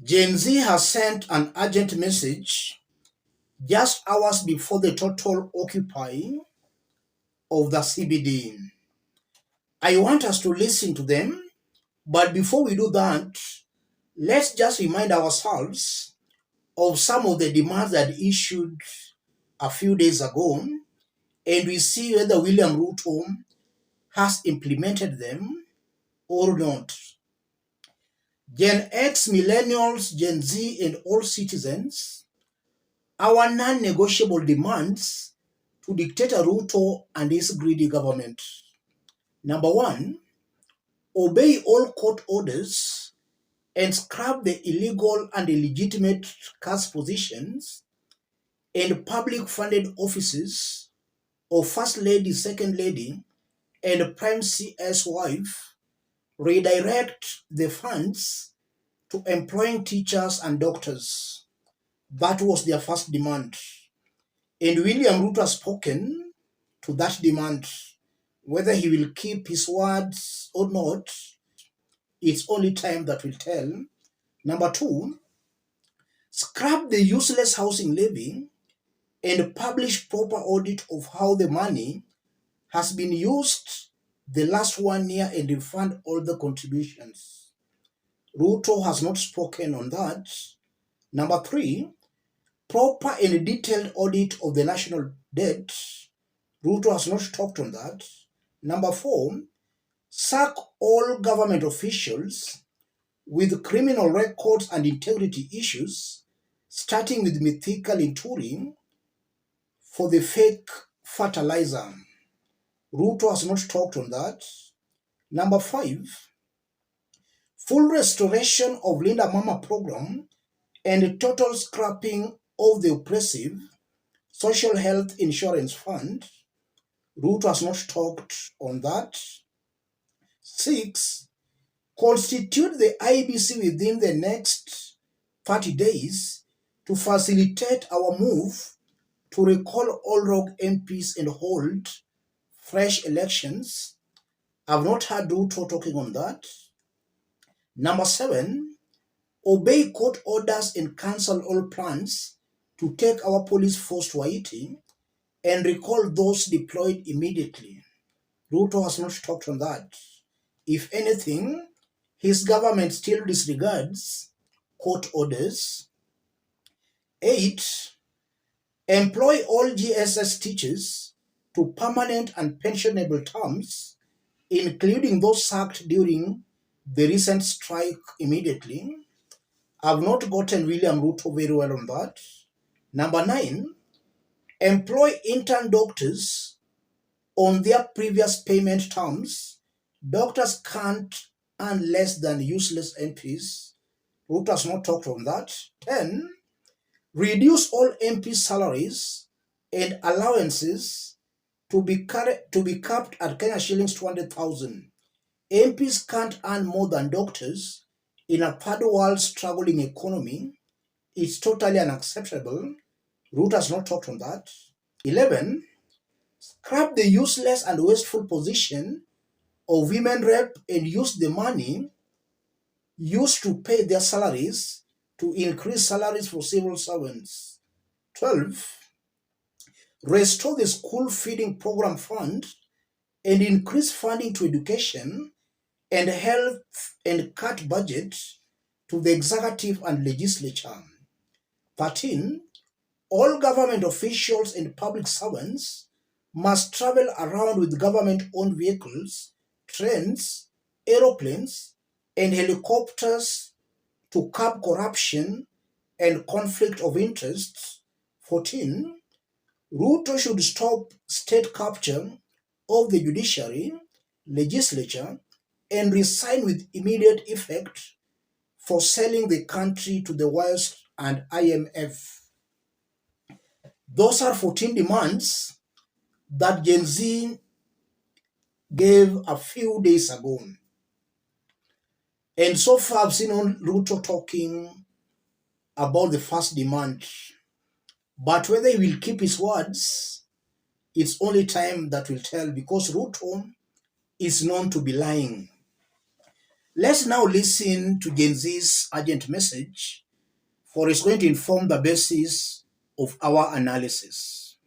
Gen Z has sent an urgent message just hours before the total occupying of the CBD. I want us to listen to them, but before we do that, let's just remind ourselves of some of the demands that issued a few days ago, and we see whether William Ruto has implemented them or not. Gen X, Millennials, Gen Z, and all citizens, our non-negotiable demands to Dictator Ruto and his greedy government. Number one, obey all court orders and scrap the illegal and illegitimate caste positions and public funded offices of First Lady, Second Lady, and Prime CS wife. Redirect the funds to employing teachers and doctors. That was their first demand. And William Ruto has spoken to that demand. Whether he will keep his words or not, it's only time that will tell. Number two, scrap the useless housing levy and publish proper audit of how the money has been used the last 1 year and refund all the contributions. Ruto has not spoken on that. Number three, proper and detailed audit of the national debt. Ruto has not talked on that. Number four, sack all government officials with criminal records and integrity issues, starting with Mythical in Turin for the fake fertilizer. Ruto has not talked on that. Number five, full restoration of Linda Mama program and total scrapping of the oppressive Social Health Insurance Fund. Ruto has not talked on that. Six, constitute the IBC within the next 30 days to facilitate our move to recall all rogue MPs and hold fresh elections. I've not heard Ruto talking on that. Number seven, obey court orders and cancel all plans to take our police force to Haiti and recall those deployed immediately. Ruto has not talked on that. If anything, his government still disregards court orders. 8. Employ all GSS teachers to permanent and pensionable terms, including those sacked during the recent strike immediately. I've not gotten William Ruto very well on that. Number 9. Employ intern doctors on their previous payment terms. Doctors can't earn less than useless MPs. Ruto has not talked on that. 10. Reduce all MP salaries and allowances to be capped at Kenya shillings 200,000. MPs can't earn more than doctors in a third world struggling economy. It's totally unacceptable. Ruto has not talked on that. 11. Scrap the useless and wasteful position of women rep and use the money used to pay their salaries to increase salaries for civil servants. 12. Restore the school feeding program fund and increase funding to education and health and cut budget to the executive and legislature. 13. All government officials and public servants must travel around with government-owned vehicles, trains, aeroplanes, and helicopters to curb corruption and conflict of interests. 14. Ruto should stop state capture of the judiciary, legislature, and resign with immediate effect for selling the country to the West and IMF. Those are 14 demands that Gen Z gave a few days ago. And so far, I've seen Ruto talking about the first demand. But whether he will keep his words, it's only time that will tell, because Ruto is known to be lying. Let's now listen to Gen Z's urgent message, for it's going to inform the basis of our analysis.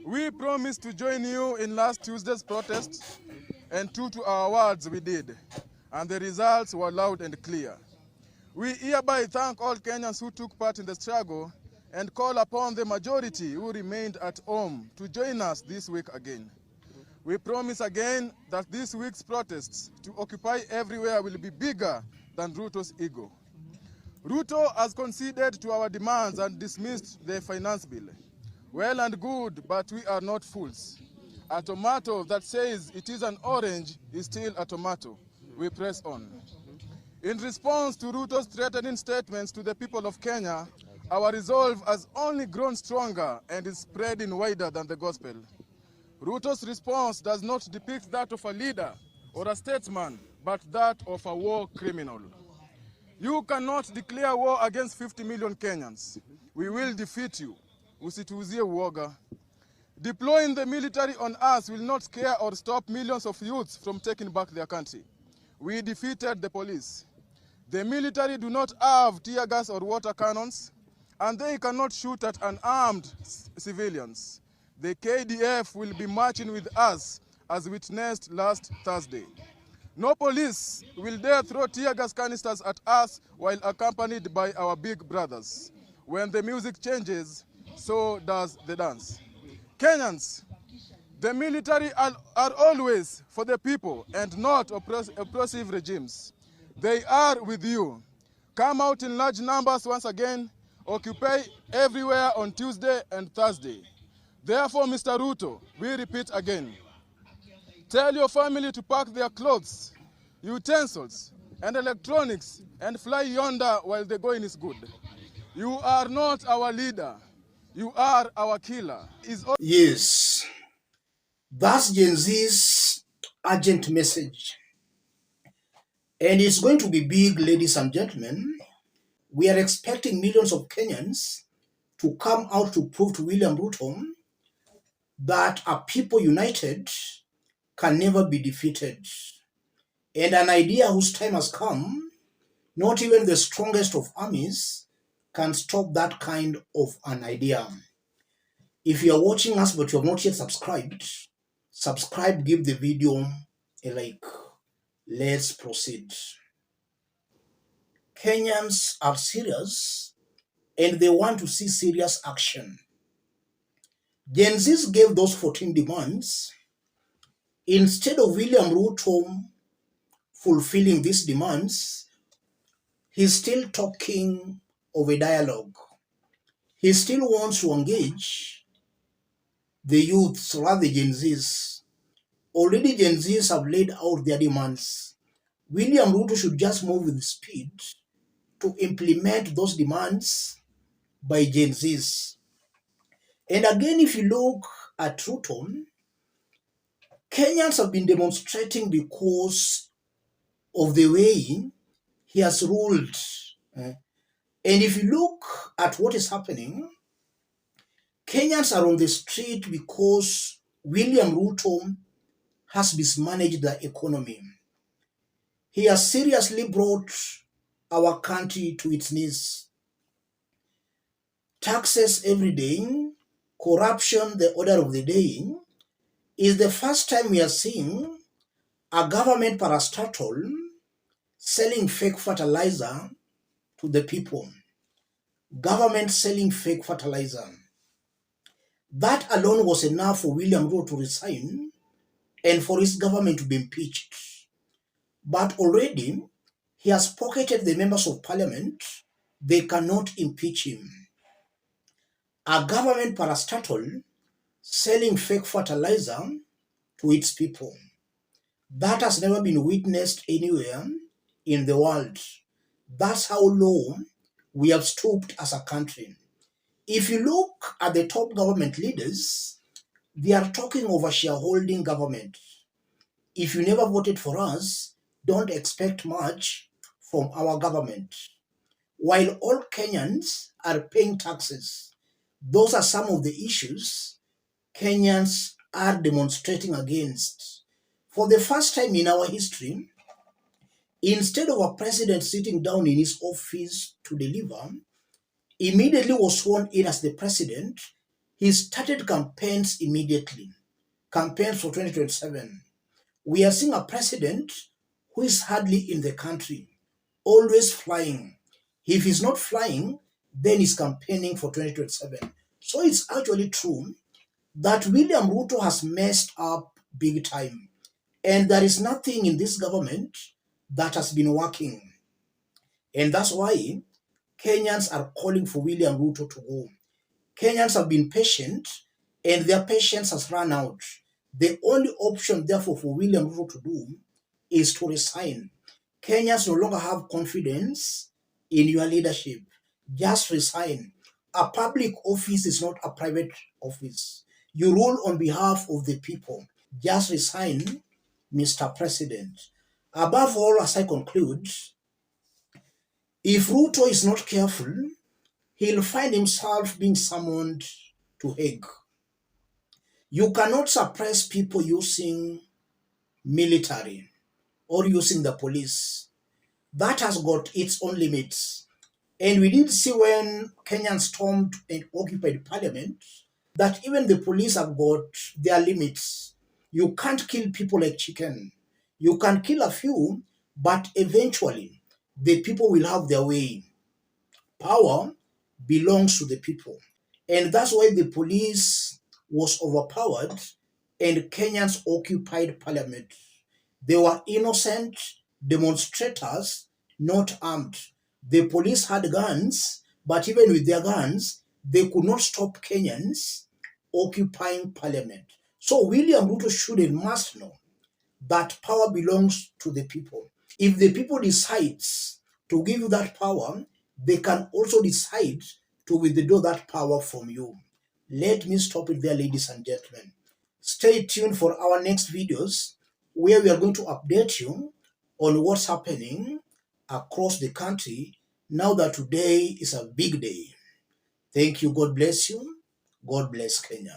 We promised to join you in last Tuesday's protest, and true to our words we did, and the results were loud and clear. We hereby thank all Kenyans who took part in the struggle and call upon the majority who remained at home to join us this week again. We promise again that this week's protests to Occupy Everywhere will be bigger than Ruto's ego. Ruto has conceded to our demands and dismissed the finance bill. Well and good, but we are not fools. A tomato that says it is an orange is still a tomato. We press on. In response to Ruto's threatening statements to the people of Kenya, our resolve has only grown stronger and is spreading wider than the gospel. Ruto's response does not depict that of a leader or a statesman, but that of a war criminal. You cannot declare war against 50 million Kenyans. We will defeat you. Usituuzie uoga. Deploying the military on us will not scare or stop millions of youths from taking back their country. We defeated the police. The military do not have tear gas or water cannons, and they cannot shoot at unarmed civilians. The KDF will be marching with us, as witnessed last Thursday. No police will dare throw tear gas canisters at us while accompanied by our big brothers. When the music changes, so does the dance. Kenyans, the military are always for the people and not oppressive regimes. They are with you. Come out in large numbers once again. Occupy everywhere on Tuesday and Thursday. Therefore, Mr. Ruto, we repeat again. Tell your family to pack their clothes, utensils, and electronics and fly yonder while the going is good. You are not our leader. You are our killer. Yes, that's Gen Z's urgent message. And it's going to be big, ladies and gentlemen. We are expecting millions of Kenyans to come out to prove to William Ruto that a people united can never be defeated. And an idea whose time has come, not even the strongest of armies can stop that kind of an idea. If you are watching us but you have not yet subscribed, subscribe, give the video a like. Let's proceed. Kenyans are serious and they want to see serious action. Gen Zs gave those 14 demands. Instead of William Ruto fulfilling these demands, he's still talking of a dialogue. He still wants to engage the youths, rather Gen Zs. Already Gen Zs have laid out their demands. William Ruto should just move with speed to implement those demands by Gen Zs. And again, if you look at Ruto, Kenyans have been demonstrating because of the way he has ruled. And if you look at what is happening, Kenyans are on the street because William Ruto has mismanaged the economy. He has seriously brought our country to its knees. Taxes every day, corruption the order of the day. Is the first time we are seeing a government parastatal selling fake fertilizer to the people. Government selling fake fertilizer. That alone was enough for William Ruto to resign and for his government to be impeached. But already, he has pocketed the members of parliament. They cannot impeach him. A government parastatal selling fake fertilizer to its people. That has never been witnessed anywhere in the world. That's how low we have stooped as a country. If you look at the top government leaders, they are talking of a shareholding government. If you never voted for us, don't expect much from our government. While all Kenyans are paying taxes, those are some of the issues Kenyans are demonstrating against. For the first time in our history, Instead of a president sitting down in his office to deliver, immediately was sworn in as the president, he started campaigns immediately. Campaigns for 2027. We are seeing a president who is hardly in the country, always flying. If he's not flying, then he's campaigning for 2027. So it's actually true that William Ruto has messed up big time. And there is nothing in this government that has been working. And that's why Kenyans are calling for William Ruto to go. Kenyans have been patient and their patience has run out. The only option, therefore, for William Ruto to do is to resign. Kenyans no longer have confidence in your leadership. Just resign. A public office is not a private office. You rule on behalf of the people. Just resign, Mr. President. Above all, as I conclude, if Ruto is not careful, he'll find himself being summoned to Hague. You cannot suppress people using military or using the police. That has got its own limits. And we did see when Kenyans stormed and occupied parliament that even the police have got their limits. You can't kill people like chicken. You can kill a few, but eventually the people will have their way. Power belongs to the people. And that's why the police was overpowered and Kenyans occupied parliament. They were innocent demonstrators, not armed. The police had guns, but even with their guns, they could not stop Kenyans occupying parliament. So William Ruto should and must know that power belongs to the people. If the people decides to give you that power, they can also decide to withdraw that power from you. Let me stop it there, ladies and gentlemen. Stay tuned for our next videos where we are going to update you on what's happening across the country now that today is a big day. Thank you. God bless you. God bless Kenya.